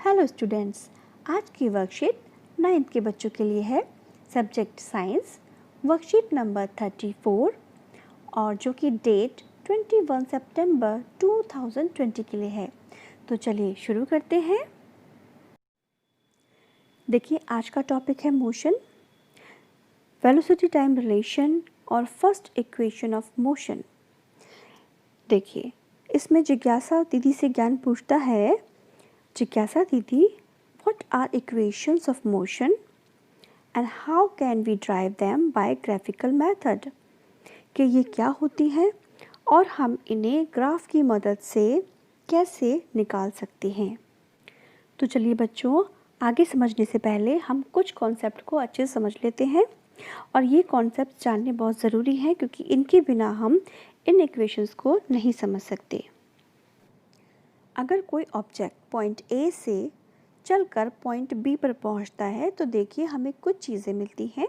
Hello students, आज की worksheet 9th के बच्चों के लिए है। सब्जेक्ट साइंस, वर्कशीट नंबर 34 और जो कि डेट 21 सितंबर 2020 के लिए है। तो चलिए शुरू करते हैं। देखिए, आज का टॉपिक है मोशन, वेलोसिटी टाइम रिलेशन और फर्स्ट इक्वेशन ऑफ मोशन। देखिए, इसमें जिज्ञासा दीदी से ज्ञान पूछता है। जिज्ञासा दीदी, what are equations of motion and how can we derive them by graphical method? कि ये क्या होती हैं और हम इन्हें ग्राफ की मदद से कैसे निकाल सकते हैं। तो चलिए बच्चों, आगे समझने से पहले हम कुछ कॉन्सेप्ट को अच्छे से समझ लेते हैं और ये कॉन्सेप्ट जानने बहुत ज़रूरी है क्योंकि इनके बिना हम इन इक्वेशंस को नहीं समझ सकते। अगर कोई ऑब्जेक्ट पॉइंट ए से चलकर पॉइंट बी पर पहुंचता है तो देखिए हमें कुछ चीज़ें मिलती हैं।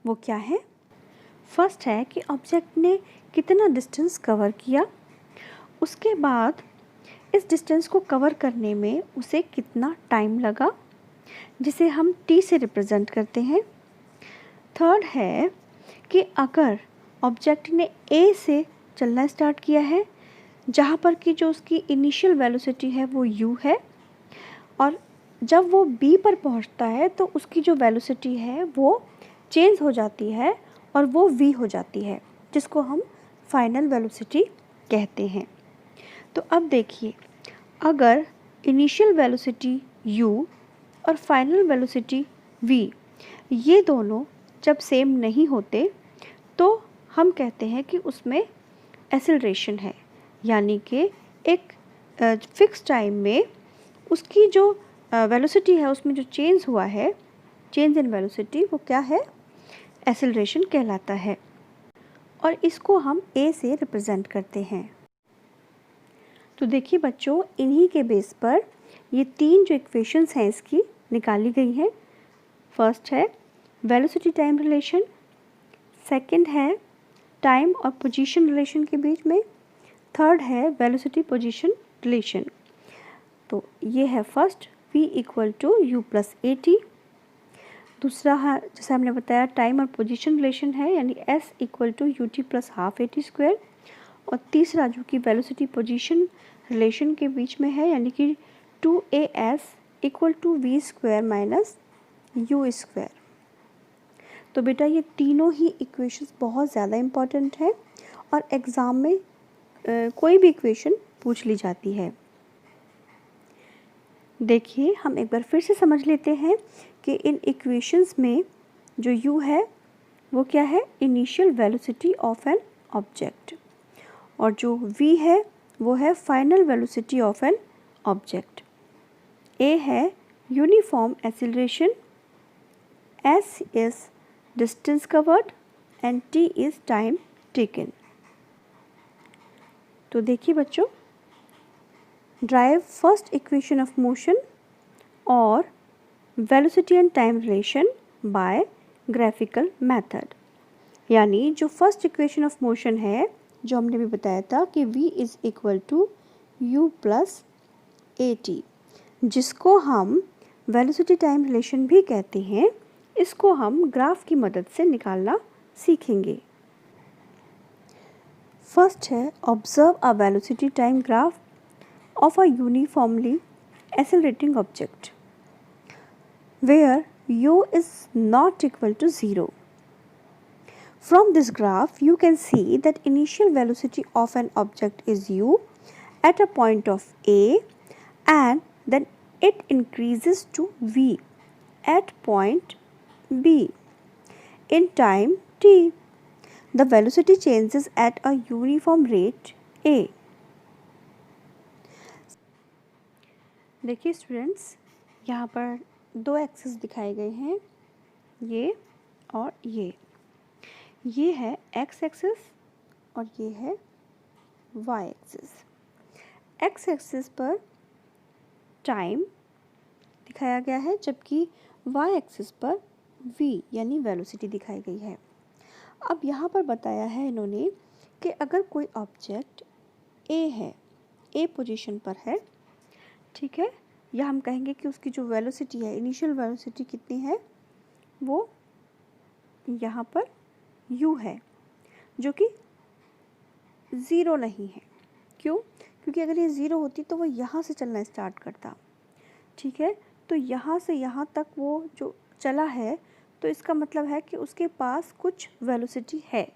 वो क्या है? फर्स्ट है कि ऑब्जेक्ट ने कितना डिस्टेंस कवर किया, उसके बाद इस डिस्टेंस को कवर करने में उसे कितना टाइम लगा, जिसे हम टी से रिप्रेजेंट करते हैं। थर्ड है कि अगर ऑब्जेक्ट ने ए से चलना स्टार्ट किया है, जहाँ पर कि जो उसकी इनिशियल वेलोसिटी है वो u है, और जब वो b पर पहुँचता है तो उसकी जो वेलोसिटी है वो चेंज हो जाती है और वो v हो जाती है, जिसको हम फाइनल वेलोसिटी कहते हैं। तो अब देखिए, अगर इनिशियल वेलोसिटी u और फाइनल वेलोसिटी v ये दोनों जब सेम नहीं होते तो हम कहते हैं कि उसमें एक्सेलरेशन है, यानी कि एक फिक्स टाइम में उसकी जो वेलोसिटी है उसमें जो चेंज हुआ है, चेंज इन वेलोसिटी, वो क्या है? एक्सेलरेशन कहलाता है और इसको हम ए से रिप्रेजेंट करते हैं। तो देखिए बच्चों, इन्हीं के बेस पर ये तीन जो इक्वेशंस हैं इसकी निकाली गई हैं। फर्स्ट है वेलोसिटी टाइम रिलेशन, सेकंड है टाइम और पोजीशन रिलेशन के बीच में, थर्ड है वेलोसिटी पोजीशन रिलेशन। तो ये है first v equal to you plus A t. दूसरा है, जैसे हमने बताया, टाइम और पोजीशन रिलेशन है, यानी s equal to U T plus half A T square. और तीसरा जो कि वेलोसिटी पोजीशन रिलेशन के बीच में है, यानी कि 2as equal to V square minus U square. तो बेटा ये तीनों ही इक्वेशंस बहुत ज़्यादा इम्पॉर्टेंट हैं और एग्ज़ाम में कोई भी इक्वेशन पूछ ली जाती है। देखिए, हम एक बार फिर से समझ लेते हैं कि इन इक्वेशंस में जो u है वो क्या है? Initial velocity of an object, और जो v है वो है final velocity of an object. a है uniform acceleration, s is distance covered and t is time taken. तो देखिए बच्चों, drive first equation of motion और velocity and time relation by graphical method. यानी जो फर्स्ट इक्वेशन ऑफ मोशन है, जो हमने भी बताया था कि v is equal to you plus A T, जिसको हम वेलोसिटी टाइम रिलेशन भी कहते हैं, इसको हम ग्राफ की मदद से निकालना सीखेंगे। फर्स्ट है observe a velocity time graph of a uniformly accelerating object where u is not equal to 0. From this graph you can see that initial velocity of an object is u at a point of A, and then it increases to v at point B in time t. The velocity changes at a uniform rate A. देखिए students, यहाँ पर दो axis दिखाए गए हैं, ये और ये है एक्स एक्सिस और ये है वाई एक्सिस। एक्स एक्सिस पर टाइम दिखाया गया है, जबकि वाई एक्सिस पर v यानी वेलोसिटी दिखाई गई है। अब यहाँ पर बताया है इन्होंने कि अगर कोई ऑब्जेक्ट a है, a पोजीशन पर है, ठीक है, या हम कहेंगे कि उसकी जो वेलोसिटी है, इनिशियल वेलोसिटी कितनी है, वो यहाँ पर u है, जो कि 0 नहीं है। क्यों? क्योंकि अगर ये 0 होती तो वो यहाँ से चलना स्टार्ट करता, ठीक है। तो यहाँ से यहाँ तक वो जो चला है, तो इसका मतलब है कि उसके पास कुछ वेलोसिटी है।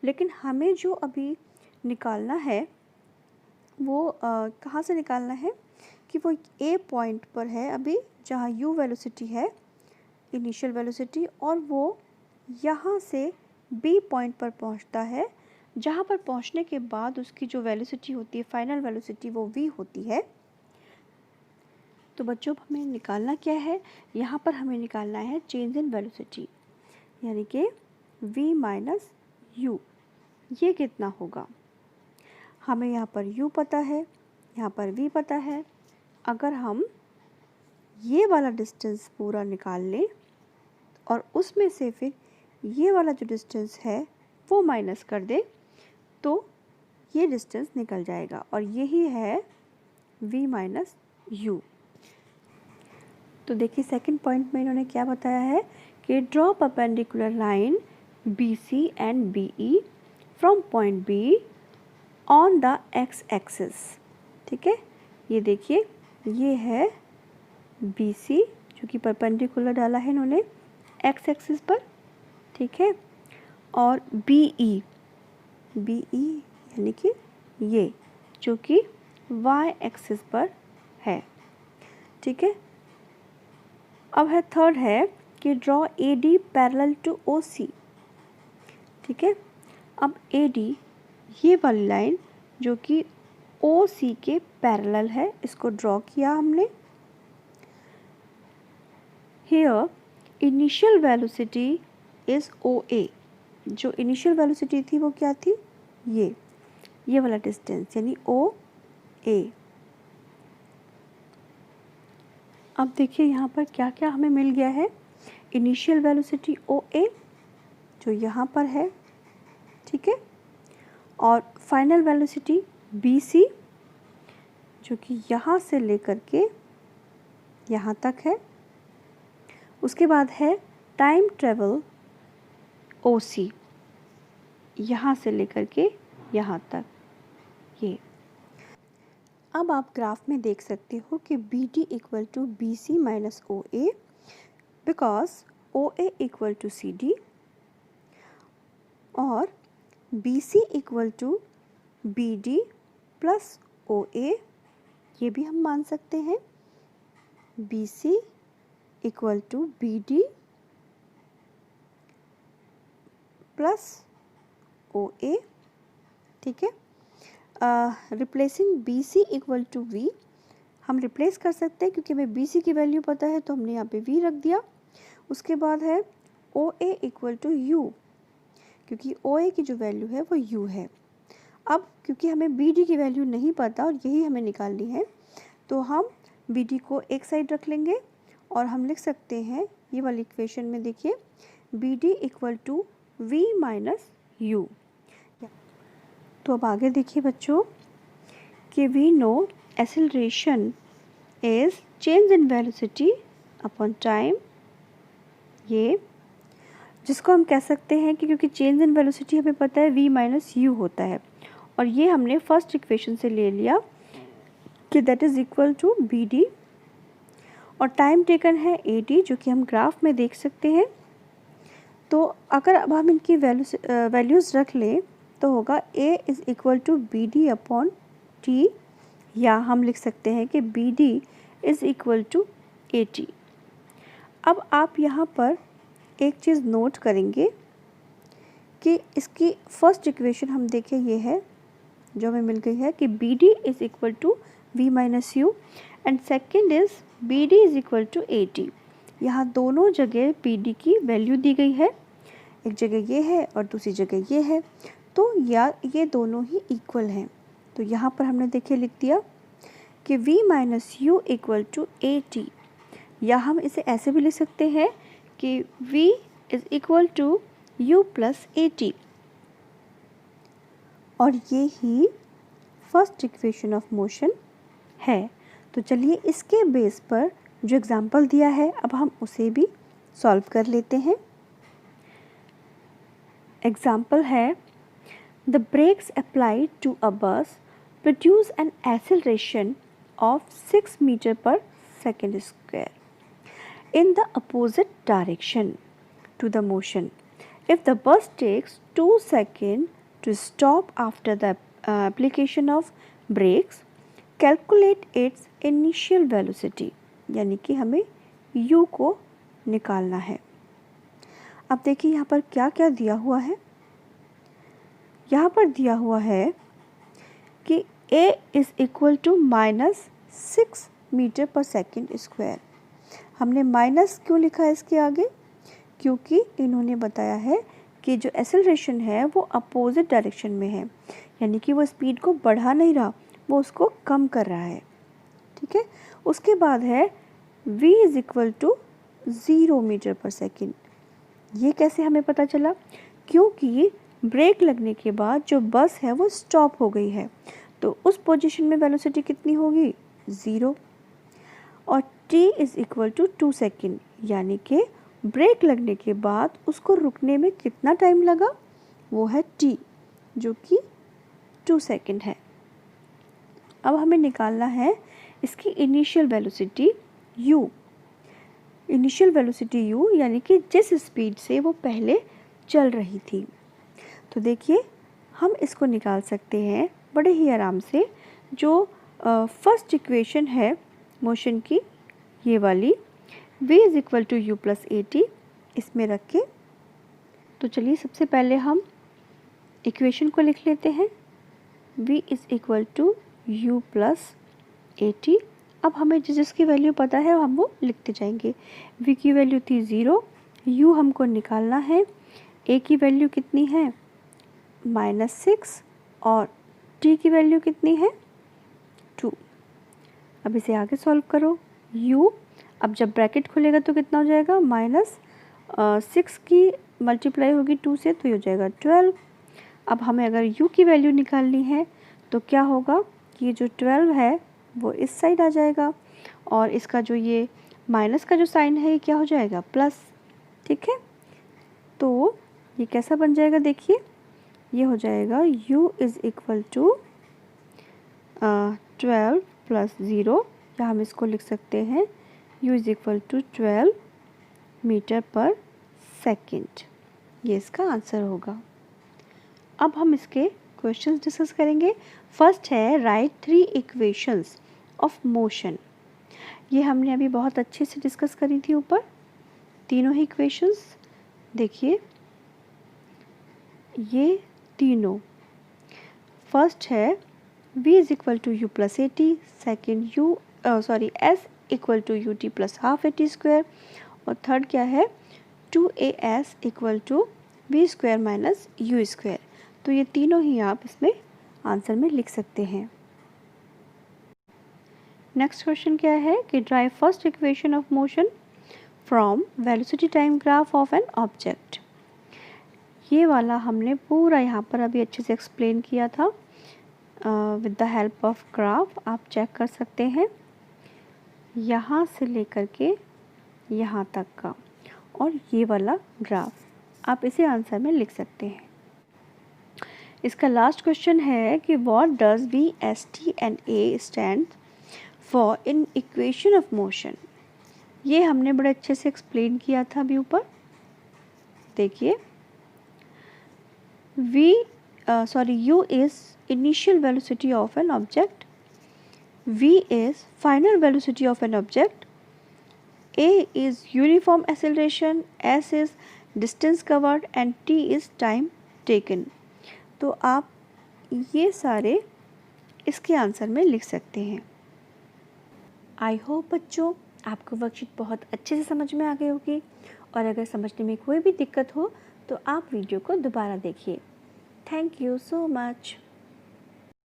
लेकिन हमें जो अभी निकालना है वो कहाँ से निकालना है कि वो ए पॉइंट पर है अभी, जहाँ u वेलोसिटी है, इनिशियल वेलोसिटी, और वो यहाँ से बी पॉइंट पर पहुँचता है, जहाँ पर पहुँचने के बाद उसकी जो वेलोसिटी होती है, फाइनल वेलोसिटी, वो v होती है। तो बच्चों हमें निकालना क्या है, यहाँ पर हमें निकालना है चेंज इन वेलोसिटी, यानी कि v माइनस u। ये कितना होगा? हमें यहाँ पर u पता है, यहाँ पर v पता है। अगर हम ये वाला डिस्टेंस पूरा निकाल लें और उसमें से फिर ये वाला जो डिस्टेंस है वो माइनस कर दें, तो ये डिस्टेंस निकल जाएगा, और यही है v माइनस u। तो देखिए सेकंड पॉइंट में इन्होंने क्या बताया है कि draw perpendicular line BC and BE from point B on the x axis. ठीक है, ये देखिए ये है BC जो कि परपेंडिकुलर डाला है इन्होंने x एक्सिस पर, ठीक है, और BE यानी कि ये जो कि y एक्सिस पर है, ठीक है। अब है थर्ड है कि draw AD parallel to OC, ठीक है। अब AD ये वाली लाइन जो कि OC के पैरेलल है, इसको ड्रॉ किया हमने। Here initial velocity is OA, जो इनिशियल वेलोसिटी थी वो क्या थी, ये वाला डिस्टेंस यानी OA। अब देखिए यहाँ पर क्या क्या हमें मिल गया है, इनिशियल वेलोसिटी OA जो यहाँ पर है, ठीक है, और फाइनल वेलोसिटी BC जो कि यहाँ से लेकर के यहाँ तक है। उसके बाद है टाइम ट्रेवल OC, यहाँ से लेकर के यहाँ तक ये। अब आप ग्राफ में देख सकते हो कि BD equal to BC minus OA, because OA equal to CD, और BC equal to BD plus OA, ये भी हम मान सकते हैं। BC equal to BD plus OA, ठीक है। Replacing BC equal to V, हम रिप्लेस कर सकते हैं क्योंकि हमें BC की वैल्यू पता है तो हमने यहाँ पे V रख दिया। उसके बाद है OA इक्वल टू U, क्योंकि OA की जो वैल्यू है वो U है। अब क्योंकि हमें BD की वैल्यू नहीं पता और यही हमें निकालनी है, तो हम BD को एक साइड रख लेंगे और हम लिख सकते हैं ये वाली इक्वेशन में, देखिए BD equal to V minus U। तो अब आगे देखिए बच्चों कि we know acceleration is change in velocity upon time, ये जिसको हम कह सकते हैं कि क्योंकि चेंज इन वेलोसिटी हमें पता है v माइनस यू होता है, और ये हमने फर्स्ट इक्वेशन से ले लिया कि that is equal to BD, और टाइम टेकन है AD जो कि हम ग्राफ में देख सकते हैं। तो अगर अब हम इनकी वैल्यूज़ रख लें तो होगा A is equal to BD upon T, या हम लिख सकते हैं कि BD is equal to AT। अब आप यहाँ पर एक चीज़ नोट करेंगे कि इसकी फर्स्ट इक्वेशन हम देखें, ये है जो हमें मिल गई है कि BD is equal to V minus U, and second is BD is equal to AT। यहाँ दोनों जगह BD की वैल्यू दी गई है, एक जगह ये है और दूसरी जगह ये है, तो ये दोनों ही इक्वल हैं। तो यहाँ पर हमने देखिए लिख दिया कि V minus U equal to AT, या हम इसे ऐसे भी लिख सकते हैं कि V is equal to U plus AT, और ये ही फर्स्ट इक्वेशन ऑफ मोशन है। तो चलिए इसके बेस पर जो एग्जाम्पल दिया है अब हम उसे भी सॉल्व कर लेते हैं। एग्जाम्पल है, the brakes applied to a bus produce an acceleration of 6 metre पर second square in the opposite direction to the motion. If the bus takes 2 seconds to stop after the application of brakes, calculate its initial velocity. यानी कि हमें u को निकालना है। अब देखिए यहाँ पर क्या क्या दिया हुआ है। यहाँ पर दिया हुआ है कि a is equal to -6 metre पर सेकेंड स्क्वायर। हमने माइनस क्यों लिखा है इसके आगे? क्योंकि इन्होंने बताया है कि जो एक्सेलरेशन है वो अपोजिट डायरेक्शन में है, यानी कि वो स्पीड को बढ़ा नहीं रहा, वो उसको कम कर रहा है। ठीक है, उसके बाद है v is equal to 0 metre पर सेकेंड। ये कैसे हमें पता चला? क्योंकि ब्रेक लगने के बाद जो बस है वो स्टॉप हो गई है, तो उस पोजीशन में वेलोसिटी कितनी होगी? 0। और t is equal to 2 second, यानी कि ब्रेक लगने के बाद उसको रुकने में कितना टाइम लगा? वो है t, जो कि 2 सेकेंड है। अब हमें निकालना है इसकी initial velocity u। Initial velocity u यानी कि जिस स्पीड से वो पहले चल रही थी। तो देखिए हम इसको निकाल सकते हैं बड़े ही आराम से। जो फर्स्ट इक्वेशन है मोशन की, ये वाली v is equal to you plus A T, इसमें रख के तो चलिए सबसे पहले हम इक्वेशन को लिख लेते हैं। v is equal to you plus A T. अब हमें जिसकी वैल्यू पता है हम वो लिखते जाएंगे। v की वैल्यू थी 0, u हमको निकालना है, a की वैल्यू कितनी है? -6 और t की वैल्यू कितनी है? 2। अब इसे आगे सॉल्व करो। u, अब जब ब्रैकेट खुलेगा तो कितना हो जाएगा? -6 की मल्टीप्लाई होगी 2 से, तो ये हो जाएगा 12। अब हमें अगर u की वैल्यू निकालनी है तो क्या होगा कि ये जो 12 है वो इस साइड आ जाएगा, और इसका जो ये माइनस का जो साइन है ये क्या हो जाएगा? प्लस। ठीक है, तो ये कैसा बन जाएगा? देखिए ये हो जाएगा u is equal to 12 plus 0, या हम इसको लिख सकते हैं u is equal to 12 metre पर सेकेंड। ये इसका आंसर होगा। अब हम इसके क्वेश्चंस डिस्कस करेंगे। फर्स्ट है राइट 3 इक्वेशंस ऑफ मोशन। ये हमने अभी बहुत अच्छे से डिस्कस करी थी ऊपर, तीनों ही इक्वेशंस। देखिए ये तीनों, फर्स्ट है v is equal to you plus A T, second s equal to U T plus half A T square, और थर्ड क्या है? 2as equal to V square minus U square. तो ये तीनों ही आप इसमें आंसर में लिख सकते हैं। नेक्स्ट क्वेश्चन क्या है कि drive first equation of motion from velocity time graph of an object. ये वाला हमने पूरा यहाँ पर अभी अच्छे से एक्सप्लेन किया था with the help of graph. आप चेक कर सकते हैं यहाँ से लेकर के यहाँ तक का, और ये वाला ग्राफ आप इसे आंसर में लिख सकते हैं। इसका लास्ट क्वेश्चन है कि what does B S T and A stand for in equation of motion. ये हमने बड़े अच्छे से एक्सप्लेन किया था अभी ऊपर। देखिए u is initial velocity of an object, v is final velocity of an object, a is uniform acceleration, s is distance covered and t is time taken। तो आप ये सारे इसके आंसर में लिख सकते हैं। आई होप बच्चों आपको वर्कशीट बहुत अच्छे से समझ में आ गई होगी, और अगर समझने में कोई भी दिक्कत हो तो आप वीडियो को दोबारा देखिए। Thank you so much.